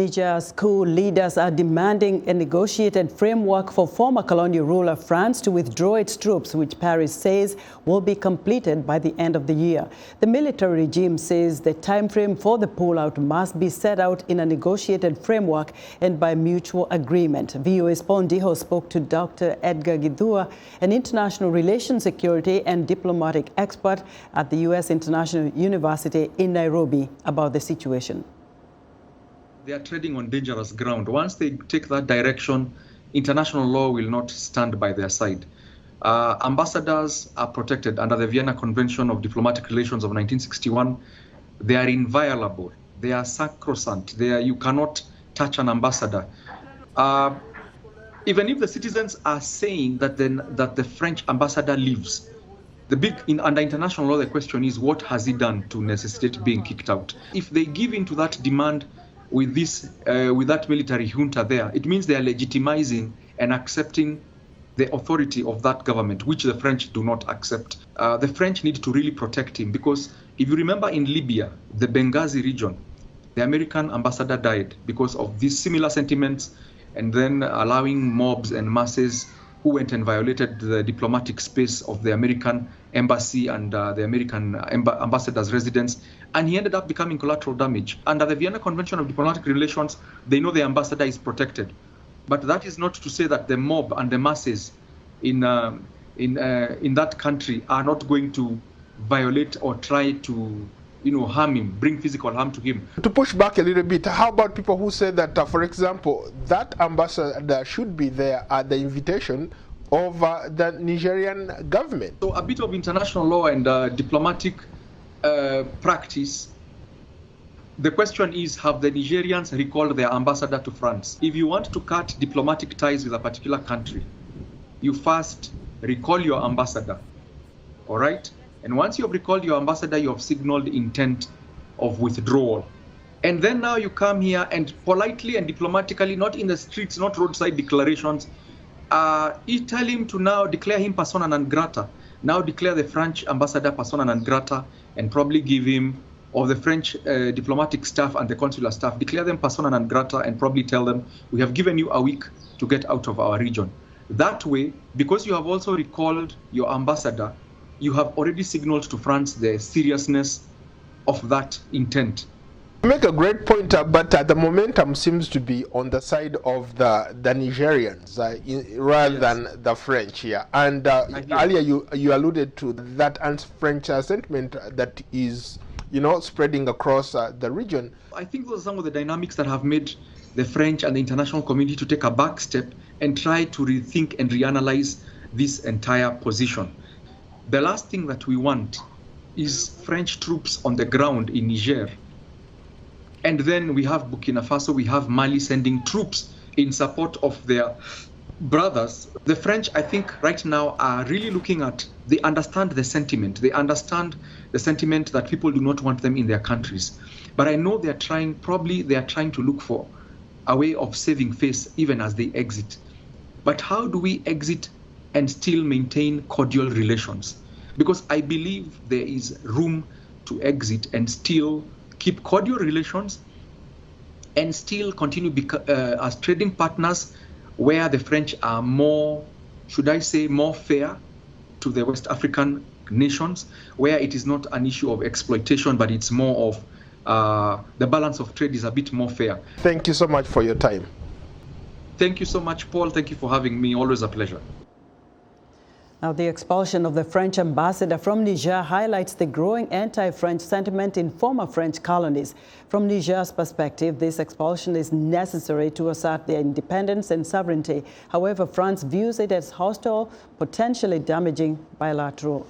Niger's coup leaders are demanding a negotiated framework for former colonial ruler France to withdraw its troops, which Paris says will be completed by the end of the year. The military regime says the time frame for the pullout must be set out in a negotiated framework and by mutual agreement. VOA's Ndiho spoke to Dr. Edgar Githua, an international relations, security and diplomatic expert at the U.S. International University in Nairobi, about the situation. They are treading on dangerous ground. Once they take that direction, international law will not stand by their side. Ambassadors are protected under the Vienna Convention of Diplomatic Relations of 1961. They are inviolable. They are sacrosanct. You cannot touch an ambassador. Even if the citizens are saying that the French ambassador leaves, under international law, the question is, what has he done to necessitate being kicked out? If they give in to that demand with that military junta there, it means they are legitimizing and accepting the authority of that government, which the French do not accept. The French need to really protect him, because if you remember in Libya, the Benghazi region, the American ambassador died because of these similar sentiments, and then allowing mobs and masses who went and violated the diplomatic space of the American embassy and the American ambassador's residence, and he ended up becoming collateral damage. Under the Vienna Convention of Diplomatic Relations, they know the ambassador is protected. But that is not to say that the mob and the masses in that country are not going to violate or try to harm him, bring physical harm to him. To push back a little bit, how about people who say that, for example, that ambassador should be there at the invitation of the Nigerian government? So a bit of international law and diplomatic practice. The question is, have the Nigerians recalled their ambassador to France? If you want to cut diplomatic ties with a particular country, you first recall your ambassador, all right? And once you have recalled your ambassador, you have signaled intent of withdrawal. And then now you come here and politely and diplomatically, not in the streets, not roadside declarations, you tell him to now declare him persona non grata. Now declare the French ambassador persona non grata, and probably give him, or the French diplomatic staff and the consular staff, declare them persona non grata and probably tell them, we have given you a week to get out of our region. That way, because you have also recalled your ambassador, you have already signaled to France the seriousness of that intent. You make a great point, but the momentum seems to be on the side of the Nigerians rather than the French here. And earlier you alluded to that anti-French sentiment that is spreading across the region. I think those are some of the dynamics that have made the French and the international community to take a back step and try to rethink and reanalyze this entire position. The last thing that we want is French troops on the ground in Niger. And then we have Burkina Faso, we have Mali sending troops in support of their brothers. The French, I think, right now are really looking at, they understand the sentiment. They understand the sentiment that people do not want them in their countries. But I know they are trying to look for a way of saving face even as they exit. But how do we exit and still maintain cordial relations? Because I believe there is room to exit and still keep cordial relations and still continue as trading partners, where the French are more, should I say, more fair to the West African nations, where it is not an issue of exploitation, but it's more of the balance of trade is a bit more fair. Thank you so much for your time. Thank you so much, Paul. Thank you for having me. Always a pleasure. Now, the expulsion of the French ambassador from Niger highlights the growing anti-French sentiment in former French colonies. From Niger's perspective, this expulsion is necessary to assert their independence and sovereignty. However, France views it as hostile, potentially damaging bilateral relations.